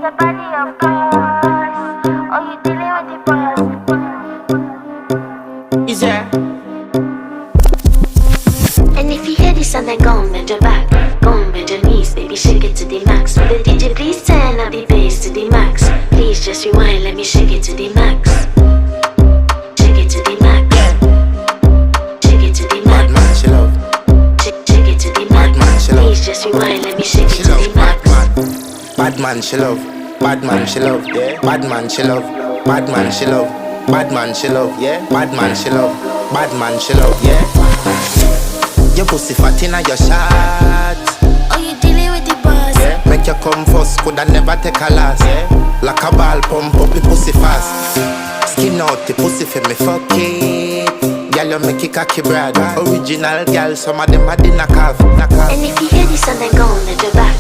your body, of course. Oh, you dealing with the boss. Is there? And if you hear this and then go and bend your back, go and bend your knees, baby, shake it to the max. Will the DJ please turn up the bass to the max? Please just rewind, let me shake it to the max. Shake it to the max. Shake it to the max. Bad man, she love. Shake it to the max. Bad man, she love. Please just rewind, let me shake it She to love. the max. Bad man, she love. Bad man, she love. Yeah. Bad man, she love. Bad man, she love. Bad man, she love. Yeah. Bad man, she love. Bad man, she love. Yeah. Your pussy fat inna your shot. Oh, you dealing with the boss. Yeah. Make you come first, coulda never take a last. Yeah. Like a ball pump up the pussy fast. Skin out the pussy for me fuck it. Girl, you make it cocky brad. Original girl, some of them a dinner calf. And if you hear this and then go and bend your back,